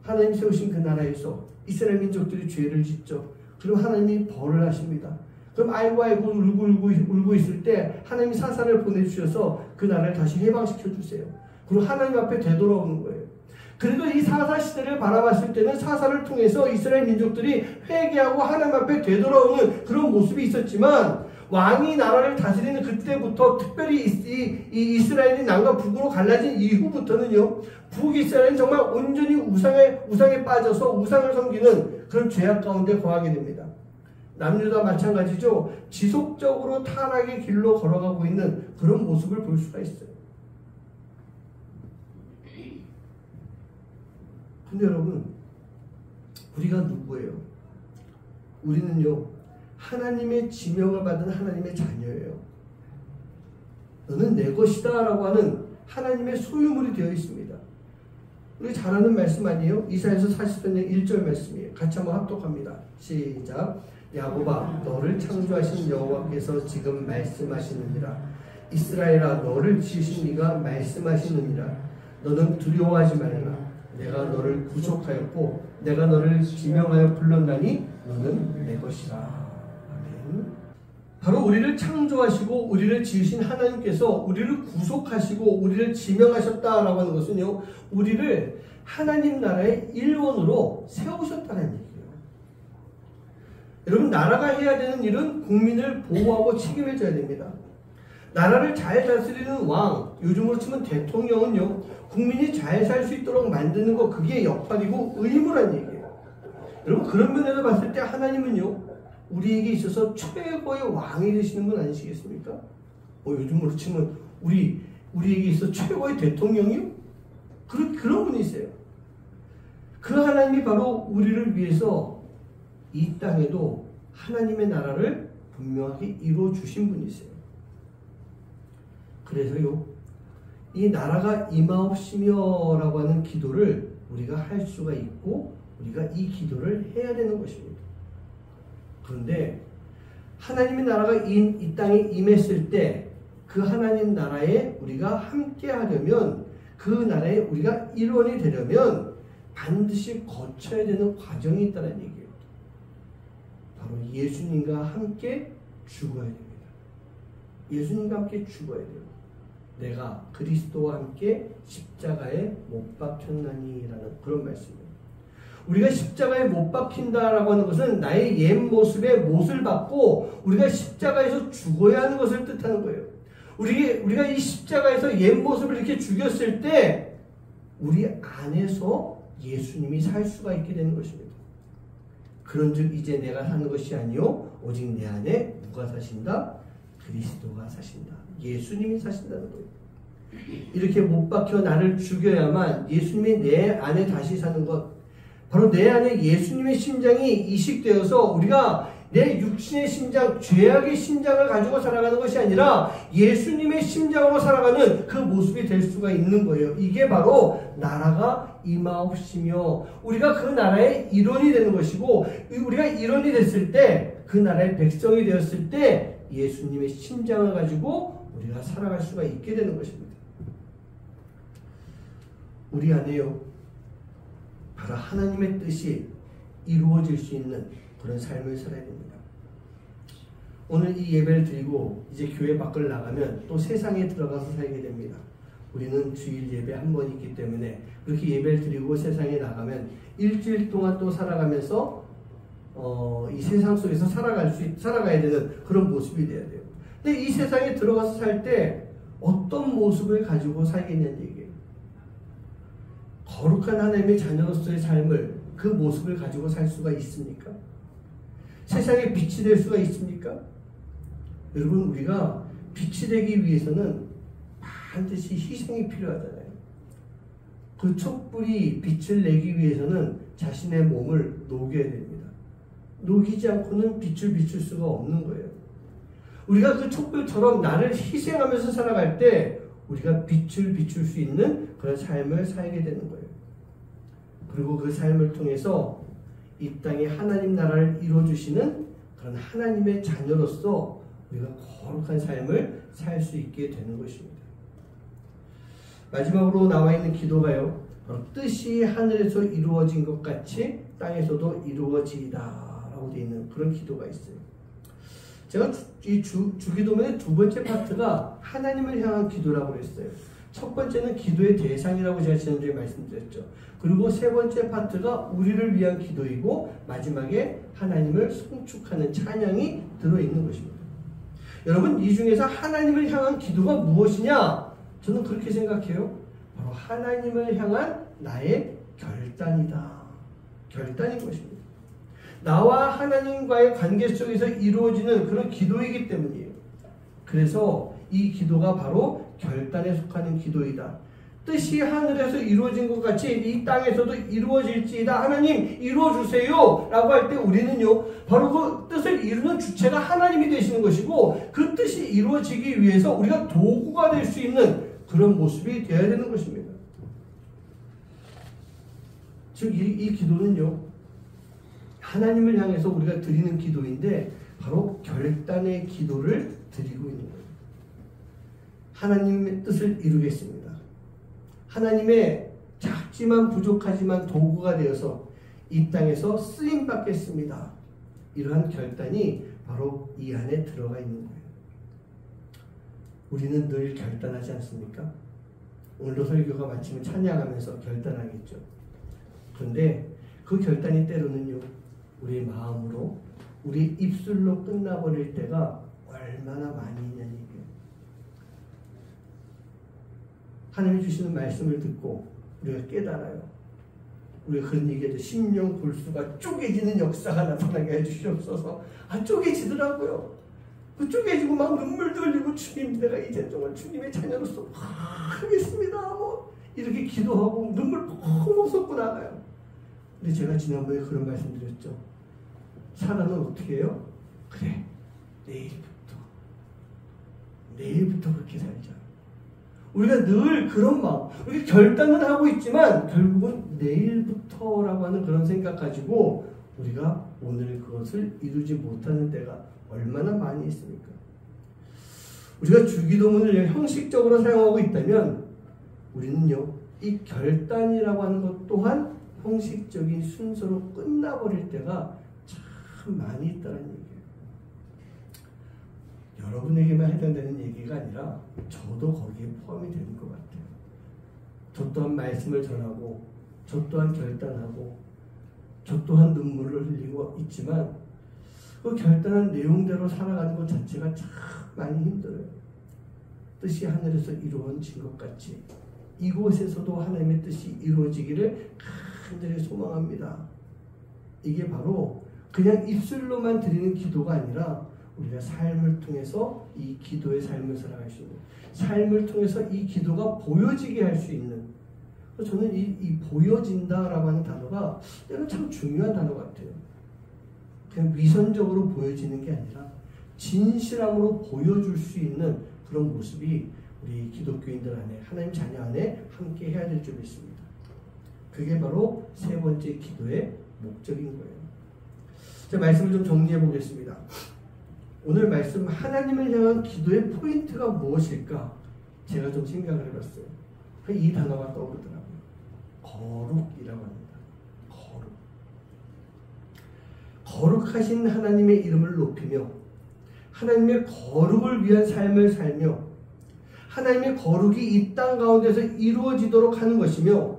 하나님 세우신 그 나라에서 이스라엘 민족들이 죄를 짓죠. 그럼 하나님이 벌을 하십니다. 그럼 알고 울고 있을 때 하나님이 사사를 보내주셔서 그 나라를 다시 해방시켜 주세요. 그리고 하나님 앞에 되돌아오는 거예요. 그래도 이 사사 시대를 바라봤을 때는 사사를 통해서 이스라엘 민족들이 회개하고 하나님 앞에 되돌아오는 그런 모습이 있었지만, 왕이 나라를 다스리는 그때부터, 특별히 이 이스라엘이 남과 북으로 갈라진 이후부터는요, 북이스라엘은 정말 온전히 우상에 빠져서 우상을 섬기는 그런 죄악 가운데 거하게 됩니다. 남유다 마찬가지죠. 지속적으로 타락의 길로 걸어가고 있는 그런 모습을 볼 수가 있어요. 근데 여러분, 우리가 누구예요? 우리는요, 하나님의 지명을 받은 하나님의 자녀예요. 너는 내 것이다 라고 하는 하나님의 소유물이 되어 있습니다. 우리 잘 아는 말씀 아니에요? 이사야서 40편 1절 말씀이에요. 같이 한번 합독합니다. 시작. 야곱아, 너를 창조하신 여호와께서 지금 말씀하시느니라. 이스라엘아, 너를 지으신 이가 말씀하시느니라. 너는 두려워하지 말라. 내가 너를 구속하였고 내가 너를 지명하여 불렀나니 너는 내 것이라. 아멘. 바로 우리를 창조하시고 우리를 지으신 하나님께서 우리를 구속하시고 우리를 지명하셨다라고 하는 것은요, 우리를 하나님 나라의 일원으로 세우셨다는 얘기예요. 여러분, 나라가 해야 되는 일은 국민을 보호하고 책임져야 됩니다. 나라를 잘 다스리는 왕, 요즘으로 치면 대통령은요, 국민이 잘 살 수 있도록 만드는 거, 그게 역할이고 의무란 얘기예요. 여러분, 그런 면에서 봤을 때 하나님은요, 우리에게 있어서 최고의 왕이 되시는 분 아니시겠습니까? 요즘으로 치면 우리에게 있어서 최고의 대통령이요? 그런 분이세요. 그 하나님이 바로 우리를 위해서 이 땅에도 하나님의 나라를 분명하게 이루어 주신 분이세요. 그래서요, 이 나라가 임하옵시며 라고 하는 기도를 우리가 할 수가 있고 우리가 이 기도를 해야 되는 것입니다. 그런데 하나님의 나라가 이 땅에 임했을 때 그 하나님 나라에 우리가 함께 하려면, 그 나라에 우리가 일원이 되려면 반드시 거쳐야 되는 과정이 있다는 얘기예요. 바로 예수님과 함께 죽어야 됩니다. 예수님과 함께 죽어야 돼요. 내가 그리스도와 함께 십자가에 못 박혔나니라는 그런 말씀이에요. 우리가 십자가에 못 박힌다라고 하는 것은 나의 옛 모습의 못을 받고 우리가 십자가에서 죽어야 하는 것을 뜻하는 거예요. 우리가 이 십자가에서 옛 모습을 이렇게 죽였을 때 우리 안에서 예수님이 살 수가 있게 되는 것입니다. 그런즉 이제 내가 사는 것이 아니요 오직 내 안에 누가 사신다? 그리스도가 사신다. 예수님이 사신다는 거예요. 이렇게 못 박혀 나를 죽여야만 예수님이 내 안에 다시 사는 것, 바로 내 안에 예수님의 심장이 이식되어서 우리가 내 육신의 심장, 죄악의 심장을 가지고 살아가는 것이 아니라 예수님의 심장으로 살아가는 그 모습이 될 수가 있는 거예요. 이게 바로 나라가 임하옵시며 우리가 그 나라의 일원이 되는 것이고, 우리가 일원이 됐을 때 그 나라의 백성이 되었을 때 예수님의 심장을 가지고 우리가 살아갈 수가 있게 되는 것입니다. 우리 안에요, 바로 하나님의 뜻이 이루어질 수 있는 그런 삶을 살아야 됩니다. 오늘 이 예배를 드리고 이제 교회 밖을 나가면 또 세상에 들어가서 살게 됩니다. 우리는 주일 예배 한 번 있기 때문에 그렇게 예배를 드리고 세상에 나가면 일주일 동안 또 살아가면서 이 세상 속에서 살아가야 되는 그런 모습이 돼야 돼요. 근데 이 세상에 들어가서 살 때 어떤 모습을 가지고 살겠냐는 얘기예요. 거룩한 하나님의 자녀로서의 삶을, 그 모습을 가지고 살 수가 있습니까? 세상에 빛이 될 수가 있습니까? 여러분, 우리가 빛이 되기 위해서는 반드시 희생이 필요하잖아요. 그 촛불이 빛을 내기 위해서는 자신의 몸을 녹여야 됩니다. 녹이지 않고는 빛을 비출 수가 없는 거예요. 우리가 그 촛불처럼 나를 희생하면서 살아갈 때 우리가 빛을 비출 수 있는 그런 삶을 살게 되는 거예요. 그리고 그 삶을 통해서 이 땅에 하나님 나라를 이루어주시는 그런 하나님의 자녀로서 우리가 거룩한 삶을 살 수 있게 되는 것입니다. 마지막으로 나와 있는 기도가요, 뜻이 하늘에서 이루어진 것 같이 땅에서도 이루어지이다 라고 되어 있는 그런 기도가 있어요. 제가 이 주기도문의 두 번째 파트가 하나님을 향한 기도라고 했어요. 첫 번째는 기도의 대상이라고 제가 지난주에 말씀드렸죠. 그리고 세 번째 파트가 우리를 위한 기도이고 마지막에 하나님을 송축하는 찬양이 들어있는 것입니다. 여러분, 이 중에서 하나님을 향한 기도가 무엇이냐? 저는 그렇게 생각해요. 바로 하나님을 향한 나의 결단이다. 결단인 것입니다. 나와 하나님과의 관계 속에서 이루어지는 그런 기도이기 때문이에요. 그래서 이 기도가 바로 결단에 속하는 기도이다. 뜻이 하늘에서 이루어진 것 같이 이 땅에서도 이루어질지이다. 하나님 이루어주세요 라고 할 때 우리는요, 바로 그 뜻을 이루는 주체가 하나님이 되시는 것이고, 그 뜻이 이루어지기 위해서 우리가 도구가 될 수 있는 그런 모습이 되어야 되는 것입니다. 즉 이 기도는요, 하나님을 향해서 우리가 드리는 기도인데 바로 결단의 기도를 드리고 있는 거예요. 하나님의 뜻을 이루겠습니다. 하나님의 작지만 부족하지만 도구가 되어서 이 땅에서 쓰임 받겠습니다. 이러한 결단이 바로 이 안에 들어가 있는 거예요. 우리는 늘 결단하지 않습니까? 오늘도 설교가 마치면 찬양하면서 결단하겠죠. 그런데 그 결단이 때로는요, 우리 마음으로, 우리 입술로 끝나버릴 때가 얼마나 많이 있냐는 얘기예요. 하나님이 주시는 말씀을 듣고 우리가 깨달아요. 우리가 그런 얘기하죠. 심령 골수가 쪼개지는 역사가 나타나게 해주시옵소서. 쪼개지더라고요. 그 쪼개지고 막 눈물도 흘리고, 주님, 내가 이제 정말 주님의 자녀로서 하겠습니다. 이렇게 기도하고 눈물 펑펑 쏟고 나가요. 근데 제가 지난번에 그런 말씀 드렸죠. 사람은 어떻게 해요? 그래, 내일부터 그렇게 살자. 우리가 늘 그런 마음, 우리가 결단은 하고 있지만 결국은 내일부터라고 하는 그런 생각 가지고 우리가 오늘 그것을 이루지 못하는 때가 얼마나 많이 있습니까? 우리가 주기도문을 형식적으로 사용하고 있다면 우리는요, 이 결단이라고 하는 것 또한 형식적인 순서로 끝나버릴 때가 참 많이 있다는 얘기예요. 여러분에게만 해당되는 얘기가 아니라 저도 거기에 포함이 되는 것 같아요. 저 또한 말씀을 전하고, 저 또한 결단하고, 저 또한 눈물을 흘리고 있지만 그 결단한 내용대로 살아가는 것 자체가 참 많이 힘들어요. 뜻이 하늘에서 이루어진 것 같이 이곳에서도 하나님의 뜻이 이루어지기를 간절히 소망합니다. 이게 바로 그냥 입술로만 드리는 기도가 아니라 우리가 삶을 통해서 이 기도의 삶을 살아갈 수 있는, 삶을 통해서 이 기도가 보여지게 할 수 있는, 저는 이 보여진다라고 하는 단어가 이건 참 중요한 단어 같아요. 그냥 위선적으로 보여지는 게 아니라 진실함으로 보여줄 수 있는 그런 모습이 우리 기독교인들 안에, 하나님 자녀 안에 함께 해야 될 줄 믿습니다. 그게 바로 세 번째 기도의 목적인 거예요. 자, 말씀을 좀 정리해 보겠습니다. 오늘 말씀 하나님을 향한 기도의 포인트가 무엇일까? 제가 좀 생각을 해봤어요. 이 단어가 떠오르더라고요. 거룩이라고 합니다. 거룩. 거룩하신 하나님의 이름을 높이며 하나님의 거룩을 위한 삶을 살며 하나님의 거룩이 이 땅 가운데서 이루어지도록 하는 것이며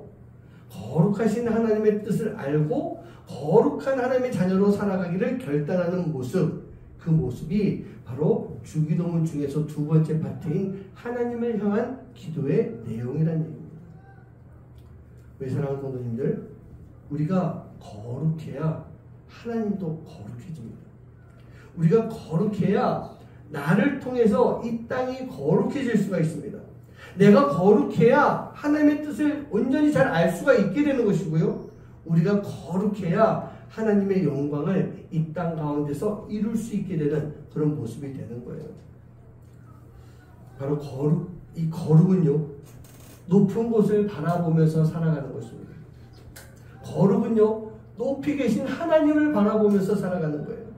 거룩하신 하나님의 뜻을 알고 거룩한 하나님의 자녀로 살아가기를 결단하는 모습, 그 모습이 바로 주기도문 중에서 두 번째 파트인 하나님을 향한 기도의 내용이라는 얘기입니다. 우리 사랑하는 성도님들, 우리가 거룩해야 하나님도 거룩해집니다. 우리가 거룩해야 나를 통해서 이 땅이 거룩해질 수가 있습니다. 내가 거룩해야 하나님의 뜻을 온전히 잘 알 수가 있게 되는 것이고요. 우리가 거룩해야 하나님의 영광을 이 땅 가운데서 이룰 수 있게 되는 그런 모습이 되는 거예요. 바로 거룩, 이 거룩은요, 높은 곳을 바라보면서 살아가는 것입니다. 거룩은요, 높이 계신 하나님을 바라보면서 살아가는 거예요.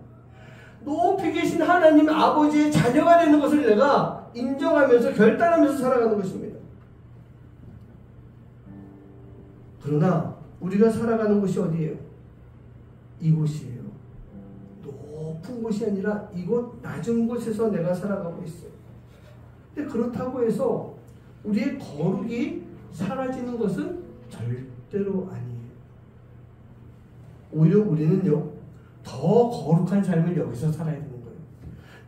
높이 계신 하나님 아버지의 자녀가 되는 것을 내가 인정하면서 결단하면서 살아가는 것입니다. 그러나 우리가 살아가는 곳이 어디예요? 이곳이에요. 높은 곳이 아니라 이곳 낮은 곳에서 내가 살아가고 있어요. 근데 그렇다고 해서 우리의 거룩이 사라지는 것은 절대로 아니에요. 오히려 우리는요, 더 거룩한 삶을 여기서 살아야 되는 거예요.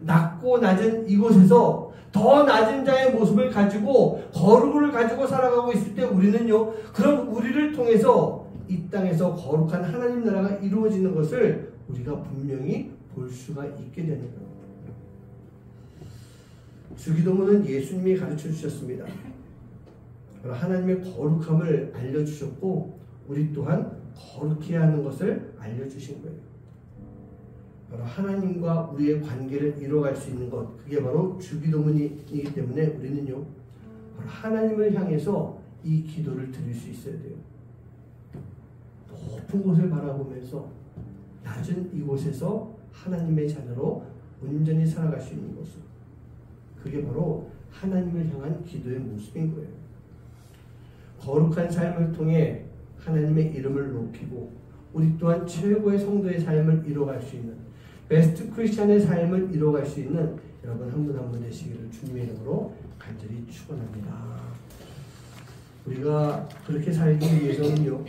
낮고 낮은 이곳에서 더 낮은 자의 모습을 가지고 거룩을 가지고 살아가고 있을 때 우리는요, 그런 우리를 통해서 이 땅에서 거룩한 하나님 나라가 이루어지는 것을 우리가 분명히 볼 수가 있게 되는 거예요. 주기도문은 예수님이 가르쳐 주셨습니다. 하나님의 거룩함을 알려주셨고 우리 또한 거룩해야 하는 것을 알려주신 거예요. 바로 하나님과 우리의 관계를 이뤄갈 수 있는 것, 그게 바로 주기도문이기 때문에 우리는요, 바로 하나님을 향해서 이 기도를 드릴 수 있어야 돼요. 높은 곳을 바라보면서 낮은 이곳에서 하나님의 자녀로 온전히 살아갈 수 있는 모습, 그게 바로 하나님을 향한 기도의 모습인 거예요. 거룩한 삶을 통해 하나님의 이름을 높이고 우리 또한 최고의 성도의 삶을 이뤄갈 수 있는 베스트 크리스찬의 삶을 이뤄갈 수 있는 여러분 한 분 한 분 되시기를 주님의 이름으로 간절히 축원합니다. 우리가 그렇게 살기 위해서는요,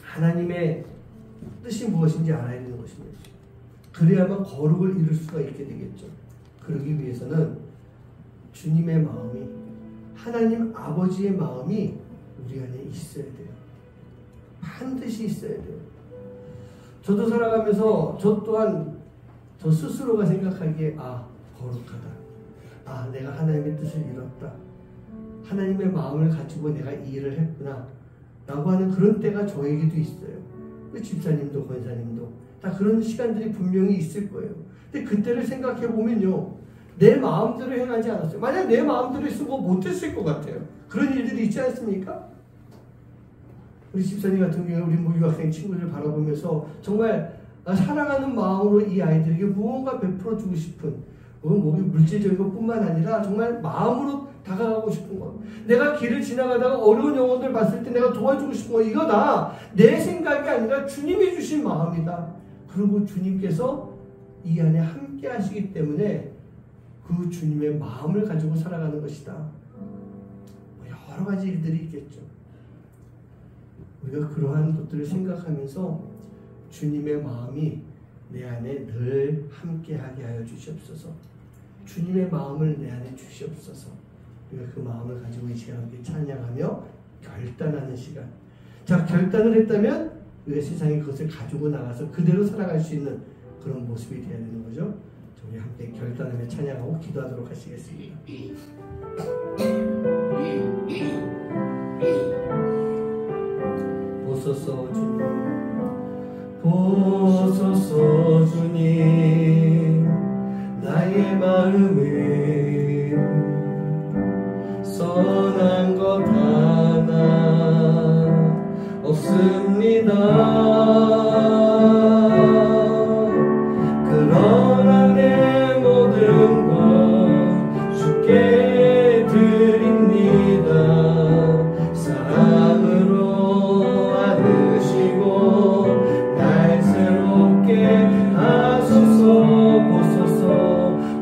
하나님의 뜻이 무엇인지 알아야 되는 것입니다. 그래야만 거룩을 이룰 수가 있게 되겠죠. 그러기 위해서는 주님의 마음이, 하나님 아버지의 마음이 우리 안에 있어야 돼요. 반드시 있어야 돼요. 저도 살아가면서 저 또한 저 스스로가 생각하기에 거룩하다. 내가 하나님의 뜻을 이뤘다. 하나님의 마음을 가지고 내가 이 일을 했구나. 라고 하는 그런 때가 저에게도 있어요. 집사님도 권사님도 다 그런 시간들이 분명히 있을 거예요. 근데 그때를 생각해 보면요, 내 마음대로 행하지 않았어요. 만약 내 마음대로 했으면 못했을 것 같아요. 그런 일들이 있지 않습니까? 우리 집사님 같은 경우에 우리 모교학생 친구들을 바라보면서 정말 사랑하는 마음으로 이 아이들에게 무언가 베풀어주고 싶은, 물질적인 것뿐만 아니라 정말 마음으로 다가가고 싶은 것, 내가 길을 지나가다가 어려운 영혼들 봤을 때 내가 도와주고 싶은 것, 이거 다 내 생각이 아니라 주님이 주신 마음이다. 그리고 주님께서 이 안에 함께 하시기 때문에 그 주님의 마음을 가지고 살아가는 것이다. 여러 가지 일들이 있겠죠. 우리가 그러한 것들을 생각하면서 주님의 마음이 내 안에 늘 함께하게 하여 주시옵소서. 주님의 마음을 내 안에 주시옵소서. 우리가 그 마음을 가지고 이 시간 함께 찬양하며 결단하는 시간. 자, 결단을 했다면 우리가 세상에 그것을 가지고 나가서 그대로 살아갈 수 있는 그런 모습이 되어야 되는 거죠. 우리 함께 결단하며 찬양하고 기도하도록 하시겠습니다. 보소서 주님, 보소서 주님, 나의 마음을 선한 것 하나 없습니다. 그러나 내 모든 것 주께 드립니다. 사랑으로 안으시고 날 새롭게 하소서.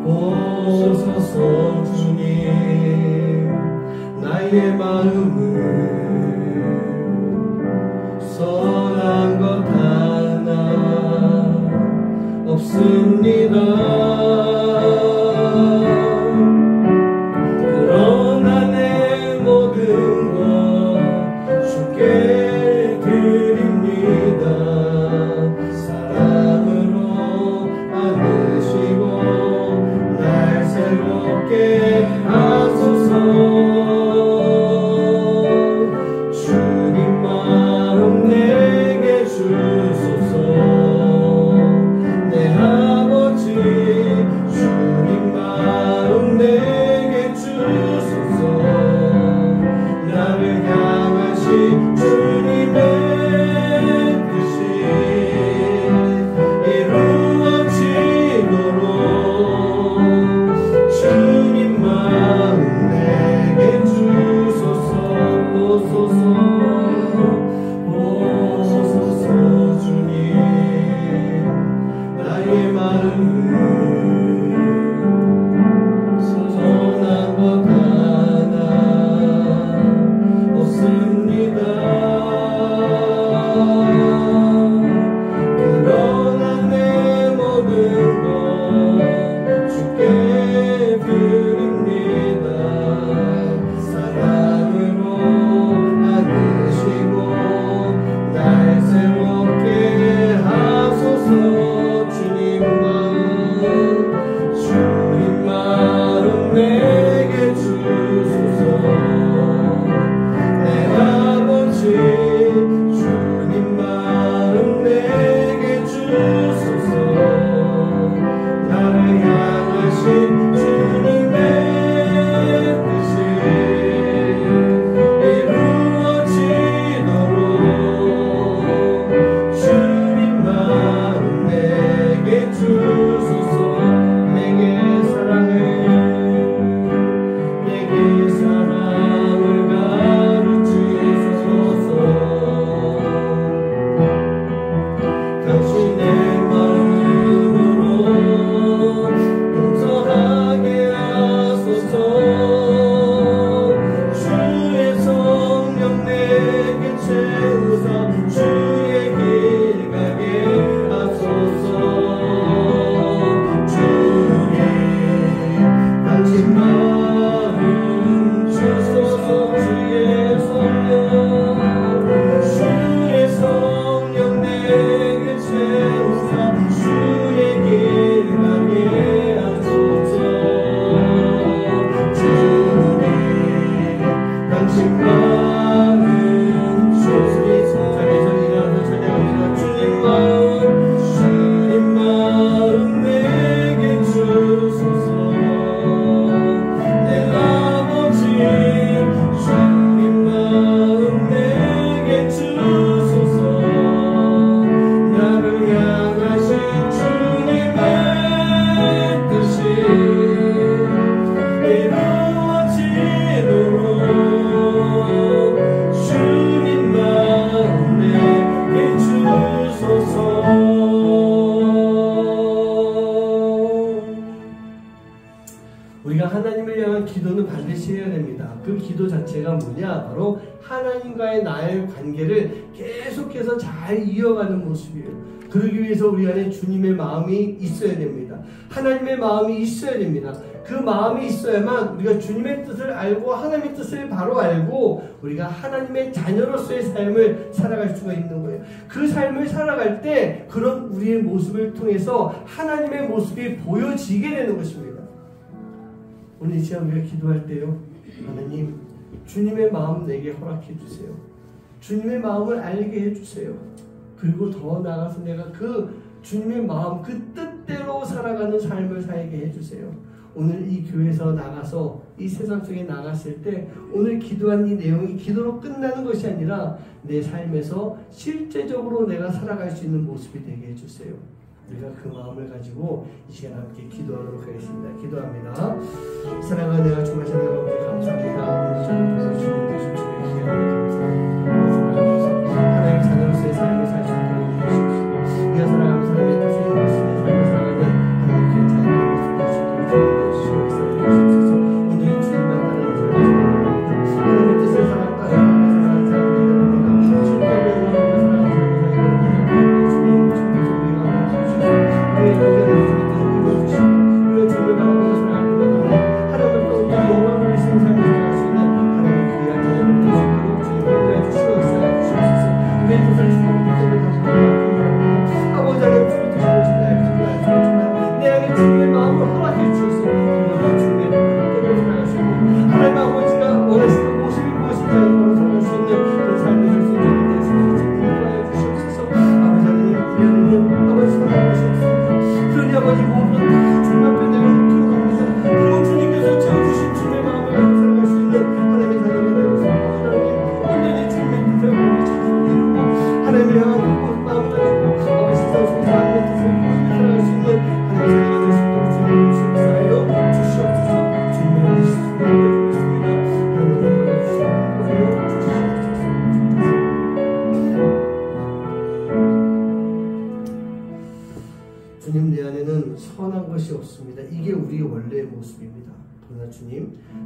보소서 주님, 나의 마음을 선한 것 하나 없습니다. 그러나 내 모든 것 주께 드립니다. 사랑으로 안으시고 날 새롭게 하소서. 주님 마음 내게 주소서. 내 아버지 주님 마음 내게 주소서. 나를 향하신 주님의 뜻이 이루어지도록 주님 마음 내게 주소서. 보소서 주님, 나의 마음을 선한 것 하나 없습니다. 그러나 내 모든 것 주께 드립니다. 사랑으로 안으시고 날 새롭게 하소서. 주님 마음 우리가 하나님을 향한 기도는 반드시 해야 됩니다. 그 기도 자체가 뭐냐? 바로 하나님과의 나의 관계를 계속해서 잘 이어가는 모습이에요. 그러기 위해서 우리 안에 주님의 마음이 있어야 됩니다. 하나님의 마음이 있어야 됩니다. 그 마음이 있어야만 우리가 주님의 뜻을 알고 하나님의 뜻을 바로 알고 우리가 하나님의 자녀로서의 삶을 살아갈 수가 있는 거예요. 그 삶을 살아갈 때 그런 우리의 모습을 통해서 하나님의 모습이 보여지게 되는 것입니다. 오늘 이 시간 우리가 기도할 때요, 하나님 주님의 마음 내게 허락해 주세요. 주님의 마음을 알게 해주세요. 그리고 더 나아가서 내가 그 주님의 마음, 그 뜻대로 살아가는 삶을 살게 해주세요. 오늘 이 교회에서 나가서 이 세상 속에 나갔을 때 오늘 기도한 이 내용이 기도로 끝나는 것이 아니라 내 삶에서 실제적으로 내가 살아갈 수 있는 모습이 되게 해주세요. 우리가 그 마음을 가지고 이 시간 함께 기도하도록 하겠습니다. 기도합니다. 사랑하는 내가 정말 사랑하고 감사합니다. 오늘 저를 통해서 주님께서 주의 시간을 감사합니다. 하나님의 자녀로서의 삶을 살 수 있도록 해주십시오. 우리가 살아가는 사람의 뜻을 힘쓰는 삶을 살아가는 하나님의 자녀의 모습을 될 수 있도록 주님께서 온전히 주님만 따르는 삶을 살아갑니다. 하나님의 뜻을 살아가는 사람들이 됩니다. 주님의 명령을 살아가는 삶을 살아갑니다. 주님 주님께서 우리가 우리의 영혼을 이루어주시고 우리의 주님을 바라보며 살아가는 것은 하나님의 또 우리의 영혼을 위해서 삶을 살아갈 수 있는 하나님의 귀한 자녀를 될 수 있도록 주님 인도해 주시옵소서. 우리의 뜻을 주님의 뜻을 다시 바랍니다. 아버지 하나님 주의 뜻을 보시다 할지는 않지만 내 안에 주님의 마음을 허락해 주셔서 주님의 뜻대로 살아갈 수 있는 하나님 아버지가 원하시는 모습이 무엇인지 알고 살아갈 수 있는 그런 삶을 살 수 있는 내 삶을 인도하여 주시옵소서. 아버지 하나님 우리 안에는 아버지 사랑하시옵소서. 그러니 아버지 모든 주님 앞에 내가 기도합니다. 그리고 주님께서 채워주신 주님의 마음을 가지고 살아갈 수 있는 하나님의 자녀가 되어서 아버지 하나님 온전히 주님의 뜻을 이루고 하나님을 향한 마음을 가지고 아버지 세상 속에서 하나님의 뜻을 이루고 살아갈 수 있는 하나님의 자녀가 될 수 있도록 주님을 주옵사하여 주시옵소서. 주님의 말씀을 드리겠습니다. 하나님의 말씀을 주시옵소서. 주님 내 안에는 선한 것이 없습니다. 이게 우리의 원래의 모습입니다. 그러나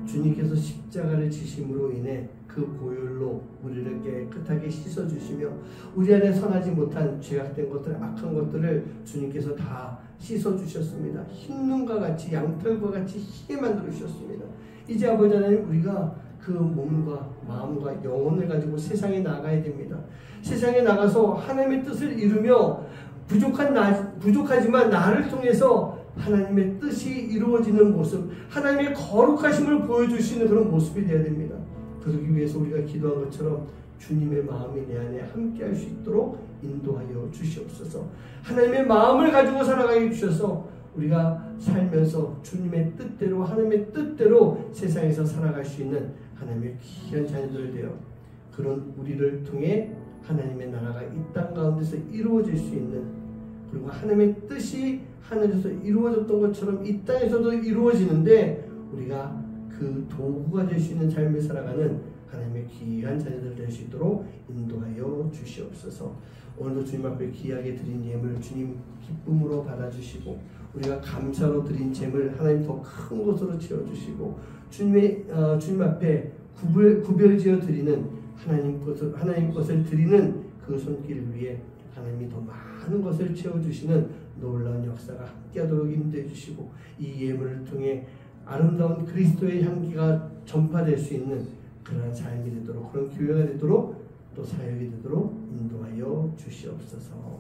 주님께서 십자가를 지심으로 인해 그 보혈로 우리를 깨끗하게 씻어주시며 우리 안에 선하지 못한 죄악된 것들, 악한 것들을 주님께서 다 씻어주셨습니다. 흰눈과 같이 양털과 같이 희게 만들어 주셨습니다. 이제 아버지 하나님 우리가 그 몸과 마음과 영혼을 가지고 세상에 나가야 됩니다. 세상에 나가서 하나님의 뜻을 이루며 부족하지만 나를 통해서 하나님의 뜻이 이루어지는 모습, 하나님의 거룩하심을 보여주시는 그런 모습이 되어야 됩니다. 그러기 위해서 우리가 기도한 것처럼 주님의 마음이 내 안에 함께할 수 있도록 인도하여 주시옵소서. 하나님의 마음을 가지고 살아가게 주셔서 우리가 살면서 주님의 뜻대로 하나님의 뜻대로 세상에서 살아갈 수 있는 하나님의 귀한 자녀들 되어 그런 우리를 통해 하나님의 나라가 이 땅 가운데서 이루어질 수 있는, 그리고 하나님의 뜻이 하늘에서 이루어졌던 것처럼 이 땅에서도 이루어지는데 우리가 그 도구가 될 수 있는 삶을 살아가는 하나님의 귀한 자녀들 될 수 있도록 인도하여 주시옵소서. 오늘도 주님 앞에 귀하게 드린 예물 주님 기쁨으로 받아주시고 우리가 감사로 드린 재물 하나님 더 큰 것으로 채워주시고 주님 앞에 구별지어 드리는 하나님 것을 드리는 그 손길 위에 하나님이 더 많은 것을 채워주시는 놀라운 역사가 함께하도록 인도해 주시고 이 예물을 통해 아름다운 그리스도의 향기가 전파될 수 있는 그런 삶이 되도록, 그런 교회가 되도록, 또 사역이 되도록 인도하여 주시옵소서.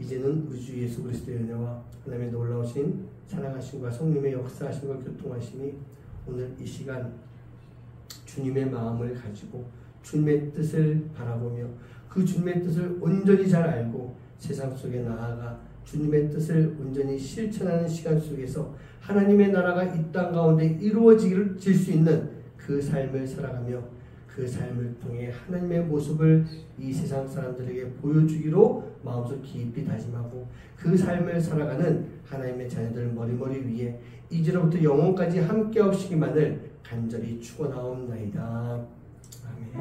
이제는 우리 주 예수 그리스도의 은혜와 하나님의 놀라우신 사랑하심과 성령의 역사하심과 교통하심이 오늘 이 시간 주님의 마음을 가지고 주님의 뜻을 바라보며 그 주님의 뜻을 온전히 잘 알고 세상 속에 나아가 주님의 뜻을 온전히 실천하는 시간 속에서 하나님의 나라가 이 땅 가운데 이루어질 수 있는 그 삶을 살아가며 그 삶을 통해 하나님의 모습을 이 세상 사람들에게 보여주기로 마음속 깊이 다짐하고 그 삶을 살아가는 하나님의 자녀들 머리머리 위에 이제로부터 영원까지 함께 하시기만을 간절히 축원하옵나이다. 아멘.